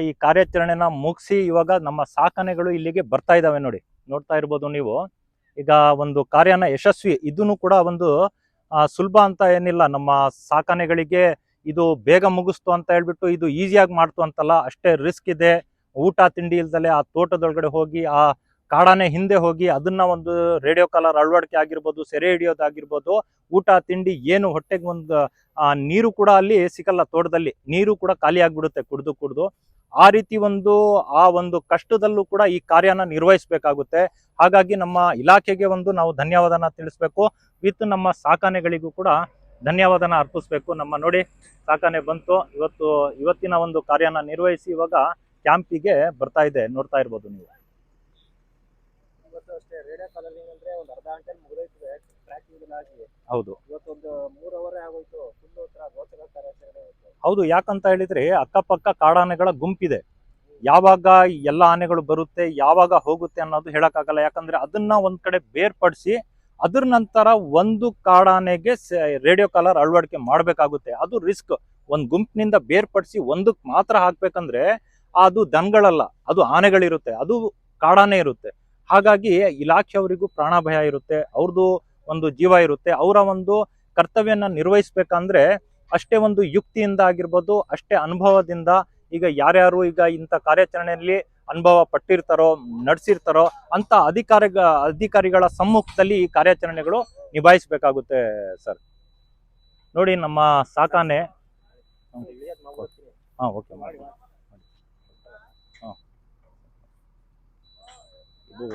ಈ ಕಾರ್ಯಾಚರಣೆನ ಮುಗಿಸಿ ಇವಾಗ ನಮ್ಮ ಸಾಕಣೆಗಳು ಇಲ್ಲಿಗೆ ಬರ್ತಾ ಇದ್ದಾವೆ ನೋಡಿ, ನೋಡ್ತಾ ಇರ್ಬೋದು ನೀವು. ಈಗ ಒಂದು ಕಾರ್ಯನ ಯಶಸ್ವಿ, ಇದನ್ನು ಕೂಡ ಒಂದು ಸುಲಭ ಅಂತ ಏನಿಲ್ಲ. ನಮ್ಮ ಸಾಕಣೆಗಳಿಗೆ ಇದು ಬೇಗ ಮುಗಿಸ್ತು ಅಂತ ಹೇಳ್ಬಿಟ್ಟು ಇದು ಈಸಿಯಾಗಿ ಮಾಡ್ತು ಅಂತಲ್ಲ, ಅಷ್ಟೇ ರಿಸ್ಕ್ ಇದೆ. ಊಟ ತಿಂಡಿ ಇಲ್ದಲೆ ಆ ತೋಟದೊಳಗಡೆ ಹೋಗಿ ಆ ಕಾಡಾನೆ ಹಿಂದೆ ಹೋಗಿ ಅದನ್ನ ಒಂದು ರೇಡಿಯೋ ಕಾಲರ್ ಅಳವಡಿಕೆ ಆಗಿರ್ಬೋದು, ಸೆರೆ ಹಿಡಿಯೋದಾಗಿರ್ಬೋದು, ಊಟ ತಿಂಡಿ ಏನು ಹೊಟ್ಟೆಗೆ ಒಂದು ನೀರು ಕೂಡ ಅಲ್ಲಿ ಸಿಗಲ್ಲ. ತೋಟದಲ್ಲಿ ನೀರು ಕೂಡ ಖಾಲಿ ಆಗ್ಬಿಡುತ್ತೆ ಕುಡಿದು. ಆ ರೀತಿ ಆ ಒಂದು ಕಷ್ಟದಲ್ಲೂ ಕೂಡ ಈ ಕಾರ್ಯನ ನಿರ್ವಹಿಸಬೇಕಾಗುತ್ತೆ. ಹಾಗಾಗಿ ನಮ್ಮ ಇಲಾಖೆಗೆ ನಾವು ಧನ್ಯವಾದನ ತಿಳಿಸ್ಬೇಕು. ವಿತ್ ನಮ್ಮ ಸಾಕಣೆಗಳಿಗೂ ಕೂಡ ಧನ್ಯವಾದನ ಅರ್ಪಿಸ್ಬೇಕು. ನಮ್ಮ ನೋಡಿ, ಸಾಕಣೆ ಬಂತು, ಇವತ್ತಿನ ಒಂದು ಕಾರ್ಯನ ನಿರ್ವಹಿಸಿ ಇವಾಗ ಕ್ಯಾಂಪಿಗೆ ಬರ್ತಾ ಇದೆ, ನೋಡ್ತಾ ಇರ್ಬೋದು ನೀವು. ರೇಡಿಯೋ ಕಾಲರಿಂಗ್ ಅಂದ್ರೆ ಒಂದು ಅರ್ಧ ಗಂಟೆ ಮುಗಿದೋಯ್ತದೆ ಟ್ರ್ಯಾಕಿಂಗ್ ಆಗಿ. ಹೌದು, ಇವತ್ತೊಂದು 3 ಅವರೇ ಆಗೋಯ್ತು. ಫುಲ್ ರೋಚಕ ಕಾರ್ಯಾಚರಣೆ ಆಯ್ತು. ಹೌದು. ಯಾಕಂತ ಹೇಳಿದ್ರೆ ಅಕ್ಕಪಕ್ಕ ಕಾಡಾನೆಗಳ ಗುಂಪಿದೆ. ಯಾವಾಗ ಎಲ್ಲ ಆನೆಗಳು ಬರುತ್ತೆ, ಯಾವಾಗ ಹೋಗುತ್ತೆ ಅನ್ನೋದು ಹೇಳಕ್ಕಾಗಲ್ಲ. ಯಾಕಂದ್ರೆ ಅದನ್ನ ಒಂದ್ ಕಡೆ ಬೇರ್ಪಡಿಸಿ ಅದ್ರ ನಂತರ ಒಂದು ಕಾಡಾನೆಗೆ ರೇಡಿಯೋ ಕಾಲರ್ ಅಳವಡಿಕೆ ಮಾಡ್ಬೇಕಾಗುತ್ತೆ. ಅದು ರಿಸ್ಕ್. ಒಂದ್ ಗುಂಪಿನಿಂದ ಬೇರ್ಪಡಿಸಿ ಒಂದಕ್ಕೆ ಮಾತ್ರ ಹಾಕ್ಬೇಕಂದ್ರೆ ಅದು ದನಗಳಲ್ಲ, ಅದು ಆನೆಗಳಿರುತ್ತೆ, ಅದು ಕಾಡಾನೆ ಇರುತ್ತೆ. ಹಾಗಾಗಿ ಇಲಾಖೆಯವರಿಗೂ ಪ್ರಾಣ ಭಯ ಇರುತ್ತೆ, ಅವ್ರದ್ದು ಒಂದು ಜೀವ ಇರುತ್ತೆ. ಅವರ ಒಂದು ಕರ್ತವ್ಯನ ನಿರ್ವಹಿಸ್ಬೇಕಂದ್ರೆ ಅಷ್ಟೇ ಒಂದು ಯುಕ್ತಿಯಿಂದ ಆಗಿರ್ಬೋದು, ಅಷ್ಟೇ ಅನುಭವದಿಂದ. ಈಗ ಯಾರ್ಯಾರು ಈಗ ಇಂಥ ಕಾರ್ಯಾಚರಣೆಯಲ್ಲಿ ಅನುಭವ ಪಟ್ಟಿರ್ತಾರೋ, ನಡೆಸಿರ್ತಾರೋ ಅಂತ ಅಧಿಕಾರಿಗಳ ಸಮ್ಮುಖದಲ್ಲಿ ಈ ಕಾರ್ಯಾಚರಣೆಗಳು ನಿಭಾಯಿಸಬೇಕಾಗುತ್ತೆ ಸರ್. ನೋಡಿ ನಮ್ಮ ಸಾಕಾನೆ. ಓಕೆ ಮಾಡಿ. ಇದು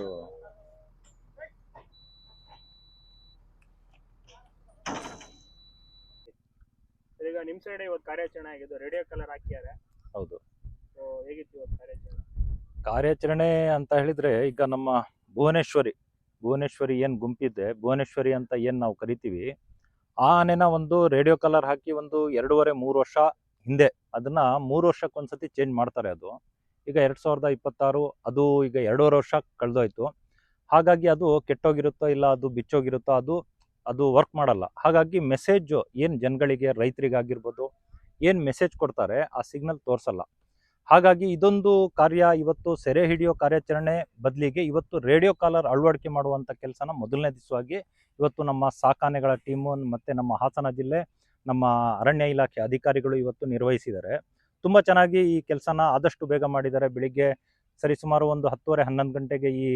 ಈಗ ನಿಮ್ ಸೈಡ್ ಇವತ್ತು ಕಾರ್ಯಾಚರಣೆ ಆಗಿದ್ದು ರೇಡಿಯೋ ಕಲರ್ ಹಾಕಿದ್ದಾರೆ. ಹೌದು. ಹೇಗಿತ್ತು ಇವತ್ತು ಕಾರ್ಯಾಚರಣೆ? ಕಾರ್ಯಾಚರಣೆ ಅಂತ ಹೇಳಿದ್ರೆ ಈಗ ನಮ್ಮ ಭುವನೇಶ್ವರಿ ಏನ್ ಗುಂಪಿದೆ, ಭುವನೇಶ್ವರಿ ಅಂತ ಏನ್ ನಾವು ಕರಿತೀವಿ, ಆ ಆನೆನ ಒಂದು ರೇಡಿಯೋ ಕಲರ್ ಹಾಕಿ ಒಂದು 2.5-3 ವರ್ಷ ಹಿಂದೆ ಅದನ್ನ 3 ವರ್ಷಕ್ಕೊಂದ್ಸತಿ ಚೇಂಜ್ ಮಾಡ್ತಾರೆ. ಅದು ಈಗ 2026, ಅದು ಈಗ 2.5 ವರ್ಷ ಕಳೆದೋಯ್ತು. ಹಾಗಾಗಿ ಅದು ಕೆಟ್ಟೋಗಿರುತ್ತೋ ಇಲ್ಲ ಅದು ಬಿಚ್ಚೋಗಿರುತ್ತೋ ಅದು ವರ್ಕ್ ಮಾಡಲ್ಲ. ಹಾಗಾಗಿ ಮೆಸೇಜ್ ಏನು ಜನಗಳಿಗೆ, ರೈತರಿಗಾಗಿರ್ಬೋದು, ಏನು ಮೆಸೇಜ್ ಕೊಡ್ತಾರೆ ಆ ಸಿಗ್ನಲ್ ತೋರಿಸಲ್ಲ. ಹಾಗಾಗಿ ಇದೊಂದು ಕಾರ್ಯ ಇವತ್ತು ಸೆರೆ ಹಿಡಿಯೋ ಕಾರ್ಯಾಚರಣೆ ಬದಲಿಗೆ ಇವತ್ತು ರೇಡಿಯೋ ಕಾಲರ್ ಅಳವಡಿಕೆ ಮಾಡುವಂಥ ಕೆಲಸನ ಮೊದಲನೇ ದಿವಸವಾಗಿ ಇವತ್ತು ನಮ್ಮ ಸಾಕಾನೆಗಳ ಟೀಮು ಮತ್ತು ನಮ್ಮ ಹಾಸನ ಜಿಲ್ಲೆ ನಮ್ಮ ಅರಣ್ಯ ಇಲಾಖೆ ಅಧಿಕಾರಿಗಳು ಇವತ್ತು ನಿರ್ವಹಿಸಿದ್ದಾರೆ. ತುಂಬ ಚೆನ್ನಾಗಿ ಈ ಕೆಲಸನ ಆದಷ್ಟು ಬೇಗ ಮಾಡಿದ್ದಾರೆ. ಬೆಳಿಗ್ಗೆ ಸರಿಸುಮಾರು ಒಂದು 10:30-11 ಗಂಟೆಗೆ ಈ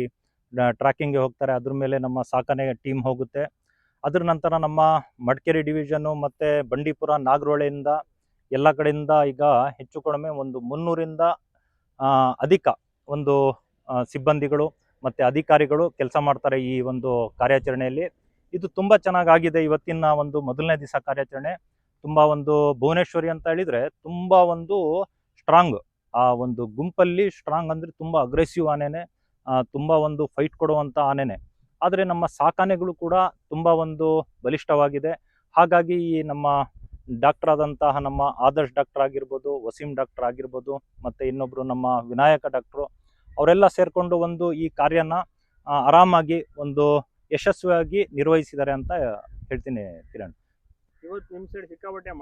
ಟ್ರ್ಯಾಕಿಂಗ್ಗೆ ಹೋಗ್ತಾರೆ. ಅದ್ರ ಮೇಲೆ ನಮ್ಮ ಸಾಕಣೆ ಟೀಮ್ ಹೋಗುತ್ತೆ. ಅದ್ರ ನಂತರ ನಮ್ಮ ಮಡಿಕೇರಿ ಡಿವಿಷನ್ನು ಮತ್ತು ಬಂಡೀಪುರ, ನಾಗರಹೊಳೆಯಿಂದ ಎಲ್ಲ ಕಡೆಯಿಂದ ಈಗ ಹೆಚ್ಚು ಕಡಿಮೆ ಒಂದು 300ರಿಂದ ಅಧಿಕ ಒಂದು ಸಿಬ್ಬಂದಿಗಳು ಮತ್ತು ಅಧಿಕಾರಿಗಳು ಕೆಲಸ ಮಾಡ್ತಾರೆ ಈ ಒಂದು ಕಾರ್ಯಾಚರಣೆಯಲ್ಲಿ. ಇದು ತುಂಬ ಚೆನ್ನಾಗಾಗಿದೆ. ಇವತ್ತಿನ ಒಂದು ಮೊದಲನೇ ದಿವಸ ಕಾರ್ಯಾಚರಣೆ ತುಂಬ ಒಂದು ಭುವನೇಶ್ವರಿ ಅಂತ ಹೇಳಿದರೆ ತುಂಬ ಒಂದು ಸ್ಟ್ರಾಂಗ್, ಆ ಒಂದು ಗುಂಪಲ್ಲಿ ಸ್ಟ್ರಾಂಗ್ ಅಂದರೆ ತುಂಬ ಅಗ್ರೆಸಿವ್ ಆನೆನೆ, ತುಂಬ ಒಂದು ಫೈಟ್ ಕೊಡುವಂಥ ಆನೆನೆ. ಆದರೆ ನಮ್ಮ ಸಾಕಾನೆಗಳು ಕೂಡ ತುಂಬ ಒಂದು ಬಲಿಷ್ಠವಾಗಿದೆ. ಹಾಗಾಗಿ ಈ ನಮ್ಮ ಡಾಕ್ಟರ್ ಆದಂತಹ ನಮ್ಮ ಆದರ್ಶ್ ಡಾಕ್ಟರ್ ಆಗಿರ್ಬೋದು, ವಸೀಂ ಡಾಕ್ಟರ್ ಆಗಿರ್ಬೋದು, ಮತ್ತು ಇನ್ನೊಬ್ಬರು ನಮ್ಮ ವಿನಾಯಕ ಡಾಕ್ಟ್ರು, ಅವರೆಲ್ಲ ಸೇರಿಕೊಂಡು ಒಂದು ಈ ಕಾರ್ಯನ ಆರಾಮಾಗಿ ಒಂದು ಯಶಸ್ವಿಯಾಗಿ ನಿರ್ವಹಿಸಿದ್ದಾರೆ ಅಂತ ಹೇಳ್ತೀನಿ ಕಿರಣ್. ಇವತ್ತು ನಿಮ್ಮ ಸೈಡ್ ಸಿಕ್ಕಾಪಟ್ಟೆ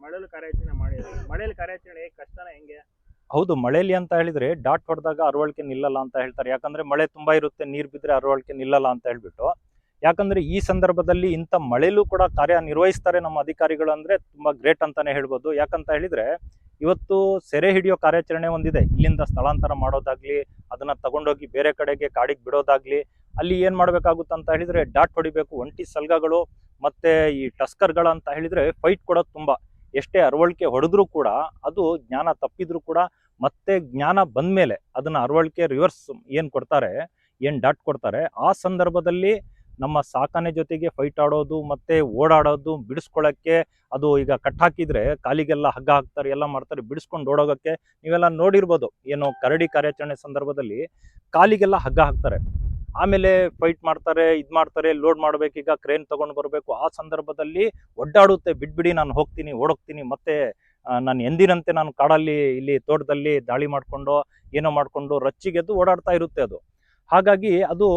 ಮಳೆಯಲ್ಲಿ ಕಾರ್ಯಾಚರಣೆ ಮಾಡಿದ್ದಾರೆ. ಮಳೆಯಲ್ಲಿ ಕಾರ್ಯಾಚರಣೆ ಕಷ್ಟನ ಹೆಂಗೆ? ಹೌದು, ಮಳೆಯಲ್ಲಿ ಅಂತ ಹೇಳಿದ್ರೆ ಡಾಟ್ ಹೊಡೆದಾಗ ಅರವಳಿಕೆ ನಿಲ್ಲಲ್ಲ ಅಂತ ಹೇಳ್ತಾರೆ. ಯಾಕಂದ್ರೆ ಮಳೆ ತುಂಬಾ ಇರುತ್ತೆ, ನೀರು ಬಿದ್ದರೆ ಅರವಳಿಕೆ ನಿಲ್ಲಲ್ಲ ಅಂತ ಹೇಳ್ಬಿಟ್ಟು. ಯಾಕಂದ್ರೆ ಈ ಸಂದರ್ಭದಲ್ಲಿ ಇಂಥ ಮಳೆಯಲ್ಲೂ ಕೂಡ ಕಾರ್ಯ ನಿರ್ವಹಿಸ್ತಾರೆ ನಮ್ಮ ಅಧಿಕಾರಿಗಳು, ಅಂದ್ರೆ ತುಂಬಾ ಗ್ರೇಟ್ ಅಂತಾನೆ ಹೇಳ್ಬೋದು. ಯಾಕಂತ ಹೇಳಿದ್ರೆ ಇವತ್ತು ಸೆರೆ ಹಿಡಿಯೋ ಕಾರ್ಯಾಚರಣೆ ಒಂದಿದೆ, ಇಲ್ಲಿಂದ ಸ್ಥಳಾಂತರ ಮಾಡೋದಾಗ್ಲಿ, ಅದನ್ನ ತಗೊಂಡೋಗಿ ಬೇರೆ ಕಡೆಗೆ ಕಾಡಿಗೆ ಬಿಡೋದಾಗ್ಲಿ, ಅಲ್ಲಿ ಏನ್ ಮಾಡ್ಬೇಕಾಗುತ್ತೆ ಅಂತ ಹೇಳಿದ್ರೆ ಡಾಟ್ ಹೊಡಿಬೇಕು. ಒಂಟಿ ಸಲ್ಗಗಳು ಮತ್ತೆ ಈ ಟಸ್ಕರ್ಗಳು ಅಂತ ಹೇಳಿದ್ರೆ ಫೈಟ್ ಕೊಡೋದು ತುಂಬಾ. ಎಷ್ಟೇ ಅರವಳಿಕೆ ಹೊಡೆದ್ರೂ ಕೂಡ, ಅದು ಜ್ಞಾನ ತಪ್ಪಿದ್ರು ಕೂಡ ಮತ್ತೆ ಜ್ಞಾನ ಬಂದ್ಮೇಲೆ ಅದನ್ನ ಅರವಳಿಕೆ ರಿವರ್ಸ್ ಏನ್ ಕೊಡ್ತಾರೆ, ಏನ್ ಡಾಟ್ ಕೊಡ್ತಾರೆ, ಆ ಸಂದರ್ಭದಲ್ಲಿ ನಮ್ಮ ಸಾಕಣೆ ಜೊತೆಗೆ ಫೈಟ್ ಆಡೋದು ಮತ್ತೆ ಓಡಾಡೋದು, ಬಿಡಿಸ್ಕೊಳ್ಳೋಕ್ಕೆ, ಅದು ಈಗ ಕಟ್ ಹಾಕಿದ್ರೆ ಕಾಲಿಗೆಲ್ಲ ಹಗ್ಗ ಹಾಕ್ತಾರೆ, ಎಲ್ಲ ಮಾಡ್ತಾರೆ ಬಿಡಿಸ್ಕೊಂಡು ಓಡೋಗಕ್ಕೆ. ನೀವೆಲ್ಲ ನೋಡಿರ್ಬೋದು, ಏನು ಕರಡಿ ಕಾರ್ಯಾಚರಣೆ ಸಂದರ್ಭದಲ್ಲಿ ಕಾಲಿಗೆಲ್ಲ ಹಗ್ಗ ಹಾಕ್ತಾರೆ, ಆಮೇಲೆ ಫೈಟ್ ಮಾಡ್ತಾರೆ, ಮಾಡ್ತಾರೆ, ಲೋಡ್ ಮಾಡ್ಬೇಕೀಗ ಕ್ರೇನ್ ತಗೊಂಡು ಬರಬೇಕು. ಆ ಸಂದರ್ಭದಲ್ಲಿ ಒಡ್ಡಾಡುತ್ತೆ, ಬಿಡ್ಬಿಡಿ ನಾನು ಹೋಗ್ತೀನಿ, ಓಡೋಗ್ತೀನಿ, ಮತ್ತೆ ನಾನು ಎಂದಿನಂತೆ ನಾನು ಕಾಡಲ್ಲಿ ಇಲ್ಲಿ ತೋಟದಲ್ಲಿ ದಾಳಿ ಮಾಡಿಕೊಂಡು ಏನೋ ಮಾಡಿಕೊಂಡು ರಚ್ಚಿಗೆದ್ದು ಓಡಾಡ್ತಾ ಇರುತ್ತೆ ಅದು. ಹಾಗಾಗಿ ಅದು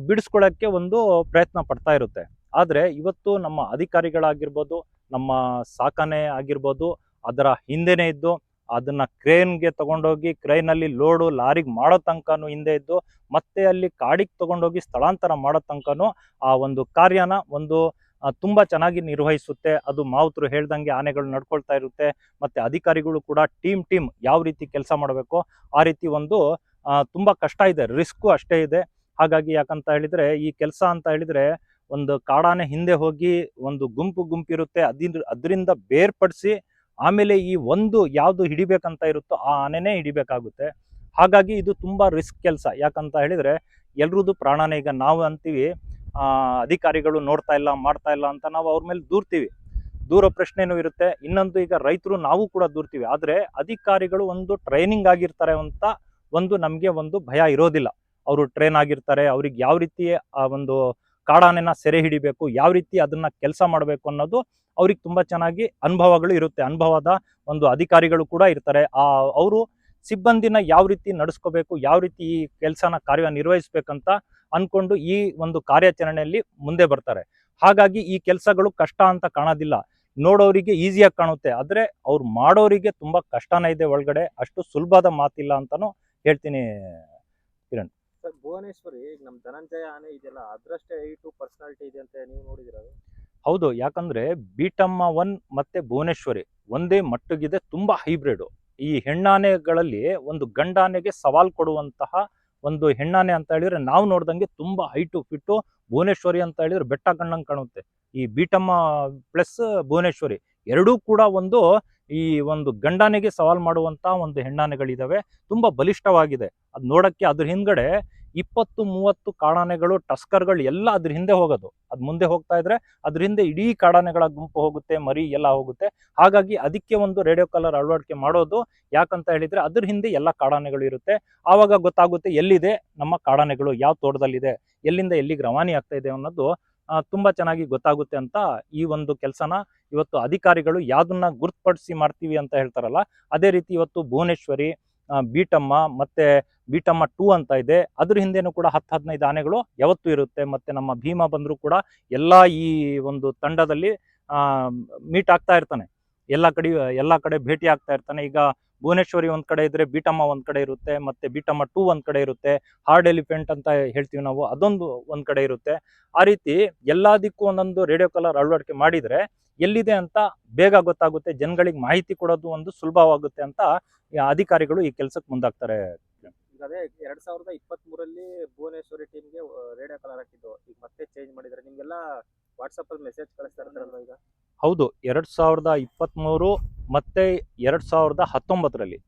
ಬಿಡಿಸ್ಕೊಳ್ಳೋಕ್ಕೆ ಒಂದು ಪ್ರಯತ್ನ ಪಡ್ತಾ ಇರುತ್ತೆ. ಆದರೆ ಇವತ್ತು ನಮ್ಮ ಅಧಿಕಾರಿಗಳಾಗಿರ್ಬೋದು, ನಮ್ಮ ಸಾಕಣೆ ಆಗಿರ್ಬೋದು, ಅದರ ಹಿಂದೆನೇ ಇದ್ದು ಅದನ್ನ ಕ್ರೇನ್ಗೆ ತಗೊಂಡೋಗಿ ಕ್ರೇನಲ್ಲಿ ಲೋಡು ಲಾರಿಗೆ ಮಾಡೋ ತನಕನೂ ಹಿಂದೆ ಇದ್ದು ಮತ್ತೆ ಅಲ್ಲಿ ಕಾಡಿಗೆ ತಗೊಂಡೋಗಿ ಸ್ಥಳಾಂತರ ಮಾಡೋ ತನಕನೂ ಆ ಒಂದು ಕಾರ್ಯನ ಒಂದು ತುಂಬ ಚೆನ್ನಾಗಿ ನಿರ್ವಹಿಸುತ್ತೆ. ಅದು ಮಾವುತರು ಹೇಳ್ದಂಗೆ ಆನೆಗಳು ನಡ್ಕೊಳ್ತಾ ಇರುತ್ತೆ. ಮತ್ತು ಅಧಿಕಾರಿಗಳು ಕೂಡ ಟೀಮ್ ಯಾವ ರೀತಿ ಕೆಲಸ ಮಾಡಬೇಕು ಆ ರೀತಿ ಒಂದು ತುಂಬ ಕಷ್ಟ ಇದೆ, ರಿಸ್ಕು ಅಷ್ಟೇ ಇದೆ. ಹಾಗಾಗಿ ಯಾಕಂತ ಹೇಳಿದರೆ ಈ ಕೆಲಸ ಅಂತ ಹೇಳಿದರೆ ಒಂದು ಕಾಡಾನೆ ಹಿಂದೆ ಹೋಗಿ ಒಂದು ಗುಂಪಿರುತ್ತೆ, ಅದರಿಂದ ಬೇರ್ಪಡಿಸಿ ಆಮೇಲೆ ಈ ಒಂದು ಯಾವುದು ಹಿಡಿಬೇಕಂತ ಇರುತ್ತೋ ಆ ಆನೆನೇ ಹಿಡಿಬೇಕಾಗುತ್ತೆ. ಹಾಗಾಗಿ ಇದು ತುಂಬ ರಿಸ್ಕ್ ಕೆಲಸ. ಯಾಕಂತ ಹೇಳಿದರೆ ಎಲ್ರದ್ದು ಪ್ರಾಣನೇ. ಈಗ ನಾವು ಅಂತೀವಿ ಅಧಿಕಾರಿಗಳು ನೋಡ್ತಾ ಇಲ್ಲ ಮಾಡ್ತಾ ಇಲ್ಲ ಅಂತ ನಾವು ಅವ್ರ ಮೇಲೆ ದೂರೋ ಪ್ರಶ್ನೆನೂ ಇರುತ್ತೆ. ಇನ್ನೊಂದು ಈಗ ರೈತರು ನಾವು ಕೂಡ ದೂರ್ತೀವಿ. ಆದರೆ ಅಧಿಕಾರಿಗಳು ಒಂದು ಟ್ರೈನಿಂಗ್ ಆಗಿರ್ತಾರೆ ಅಂತ ಒಂದು ನಮಗೆ ಒಂದು ಭಯ ಇರೋದಿಲ್ಲ. ಅವರು ಟ್ರೈನ್ ಆಗಿರ್ತಾರೆ, ಅವ್ರಿಗೆ ಯಾವ ರೀತಿ ಆ ಒಂದು ಕಾಡಾನೆನ ಸೆರೆ ಹಿಡಿಬೇಕು, ಯಾವ ರೀತಿ ಅದನ್ನ ಕೆಲಸ ಮಾಡಬೇಕು ಅನ್ನೋದು ಅವ್ರಿಗೆ ತುಂಬ ಚೆನ್ನಾಗಿ ಅನುಭವಗಳು ಇರುತ್ತೆ. ಅನುಭವದ ಒಂದು ಅಧಿಕಾರಿಗಳು ಕೂಡ ಇರ್ತಾರೆ. ಅವರು ಸಿಬ್ಬಂದಿನ ಯಾವ ರೀತಿ ನಡೆಸ್ಕೋಬೇಕು, ಯಾವ ರೀತಿ ಈ ಕೆಲಸನ ಕಾರ್ಯನಿರ್ವಹಿಸ್ಬೇಕಂತ ಅನ್ಕೊಂಡು ಈ ಒಂದು ಕಾರ್ಯಾಚರಣೆಯಲ್ಲಿ ಮುಂದೆ ಬರ್ತಾರೆ. ಹಾಗಾಗಿ ಈ ಕೆಲಸಗಳು ಕಷ್ಟ ಅಂತ ಕಾಣೋದಿಲ್ಲ, ನೋಡೋರಿಗೆ ಈಸಿಯಾಗಿ ಕಾಣುತ್ತೆ. ಆದರೆ ಅವ್ರು ಮಾಡೋರಿಗೆ ತುಂಬ ಕಷ್ಟನೇ ಇದೆ ಒಳಗಡೆ. ಅಷ್ಟು ಸುಲಭದ ಮಾತಿಲ್ಲ ಅಂತಾನು ಹೇಳ್ತೀನಿ ಕಿರಣ್. ಸರ್, ಭುವನೇಶ್ವರಿ ಈಗ ನಮ್ಮ ಧನಂಜಯ ಆನೆ ಇದೆಯಲ್ಲ, ಅದರಷ್ಟೇ ಹೈಟು ಪರ್ಸನಾಲಿಟಿ ಇದೆ ಅಂತ ನೀವು ನೋಡಿದಿರ? ಹೌದು, ಯಾಕಂದ್ರೆ ಬೀಟಮ್ಮ 1 ಮತ್ತೆ ಭುವನೇಶ್ವರಿ ಒಂದೇ ಮಟ್ಟಗಿದೆ, ತುಂಬಾ ಹೈಬ್ರಿಡ್. ಈ ಹೆಣ್ಣಾನೆಗಳಲ್ಲಿ ಒಂದು ಗಂಡಾನೆಗೆ ಸವಾಲ್ ಕೊಡುವಂತಹ ಒಂದು ಹೆಣ್ಣಾನೆ ಅಂತ ಹೇಳಿದ್ರೆ ನಾವು ನೋಡ್ದಂಗೆ ತುಂಬಾ ಹೈಟು ಫಿಟ್ಟು. ಭುವನೇಶ್ವರಿ ಅಂತ ಹೇಳಿದ್ರೆ ಬೆಟ್ಟ ಕಣ್ಣಂಗೆ ಕಾಣುತ್ತೆ. ಈ ಬೀಟಮ್ಮ ಪ್ಲಸ್ ಭುವನೇಶ್ವರಿ ಎರಡೂ ಕೂಡ ಈ ಒಂದು ಗಂಡಾನೆಗೆ ಸವಾಲ್ ಮಾಡುವಂತಹ ಒಂದು ಹೆಣ್ಣಾನೆಗಳಿದಾವೆ. ತುಂಬಾ ಬಲಿಷ್ಠವಾಗಿದೆ. ಅದು ನೋಡಕ್ಕೆ ಅದ್ರ ಹಿಂದ್ಗಡೆ 20-30 ಕಾಡಾನೆಗಳು, ಟಸ್ಕರ್ಗಳು ಎಲ್ಲ ಅದ್ರ ಹಿಂದೆ ಹೋಗೋದು. ಅದು ಮುಂದೆ ಹೋಗ್ತಾ ಇದ್ರೆ ಅದ್ರ ಹಿಂದೆ ಇಡೀ ಕಾಡಾನೆಗಳ ಗುಂಪು ಹೋಗುತ್ತೆ, ಮರಿ ಎಲ್ಲ ಹೋಗುತ್ತೆ. ಹಾಗಾಗಿ ಅದಕ್ಕೆ ಒಂದು ರೇಡಿಯೋ ಕಾಲರ್ ಅಳವಡಿಕೆ ಮಾಡೋದು. ಯಾಕಂತ ಹೇಳಿದ್ರೆ ಅದ್ರ ಹಿಂದೆ ಎಲ್ಲ ಕಾಡಾನೆಗಳು ಇರುತ್ತೆ. ಆವಾಗ ಗೊತ್ತಾಗುತ್ತೆ ಎಲ್ಲಿದೆ ನಮ್ಮ ಕಾಡಾನೆಗಳು, ಯಾವ ತೋಟದಲ್ಲಿದೆ, ಎಲ್ಲಿಂದ ಎಲ್ಲಿಗೆ ರವಾನಿ ಆಗ್ತಾ ಇದೆ ಅನ್ನೋದು ತುಂಬಾ ಚೆನ್ನಾಗಿ ಗೊತ್ತಾಗುತ್ತೆ ಅಂತ ಈ ಒಂದು ಕೆಲಸನ ಇವತ್ತು ಅಧಿಕಾರಿಗಳು ಯಾವ್ದನ್ನ ಗುರುತುಪಡಿಸಿ ಮಾಡ್ತೀವಿ ಅಂತ ಹೇಳ್ತಾರಲ್ಲ, ಅದೇ ರೀತಿ ಇವತ್ತು ಭುವನೇಶ್ವರಿ, ಬೀಟಮ್ಮ ಮತ್ತೆ ಬೀಟಮ್ಮ 2 ಅಂತ ಇದೆ. ಅದ್ರ ಹಿಂದೆನೂ ಕೂಡ 10-15 ಆನೆಗಳು ಯಾವತ್ತೂ ಇರುತ್ತೆ. ಮತ್ತೆ ನಮ್ಮ ಭೀಮ ಬಂದರೂ ಕೂಡ ಎಲ್ಲ ಈ ಒಂದು ತಂಡದಲ್ಲಿ ಮೀಟ್ ಆಗ್ತಾ ಇರ್ತಾನೆ, ಎಲ್ಲ ಕಡೆ ಭೇಟಿ ಆಗ್ತಾ ಇರ್ತಾನೆ. ಈಗ ಭುವನೇಶ್ವರಿ ಒಂದ್ ಕಡೆ ಇದ್ರೆ ಬೀಟಮ್ಮ ಒಂದ್ ಕಡೆ ಇರುತ್ತೆ, ಮತ್ತೆ ಬೀಟಮ್ಮ 2 ಒಂದ್ ಕಡೆ ಇರುತ್ತೆ. ಹಾರ್ಡ್ ಎಲಿಫೆಂಟ್ ಅಂತ ಹೇಳ್ತೀವಿ ನಾವು, ಅದೊಂದು ಒಂದ್ ಕಡೆ ಇರುತ್ತೆ. ಆ ರೀತಿ ಎಲ್ಲದಕ್ಕೂ ಒಂದೊಂದು ರೇಡಿಯೋ ಕಾಲರ್ ಅಳವಡಿಕೆ ಮಾಡಿದ್ರೆ ಎಲ್ಲಿದೆ ಅಂತ ಬೇಗ ಗೊತ್ತಾಗುತ್ತೆ, ಜನಗಳಿಗೆ ಮಾಹಿತಿ ಕೊಡೋದು ಒಂದು ಸುಲಭವಾಗುತ್ತೆ ಅಂತ ಅಧಿಕಾರಿಗಳು ಈ ಕೆಲಸಕ್ಕೆ ಮುಂದಾಗ್ತಾರೆ. ಈಗ ಅದೇ 2023 ಭುವನೇಶ್ವರಿ ಟೀಮ್ಗೆ ರೇಡಿಯೋ ಕಾಲರ್ ಹಾಕಿದ್ದು, ಈಗ ಮತ್ತೆ ಚೇಂಜ್ ಮಾಡಿದ್ರೆ ನಿಮ್ಗೆಲ್ಲ ವಾಟ್ಸಪ್ ಅಲ್ಲಿ ಮೆಸೇಜ್ ಕಳಿಸ್ತಾ ಇರ್ತಾರಲ್ವ ಈಗ? ಹೌದು, 2023 ಮತ್ತೆ 2019ರಲ್ಲಿ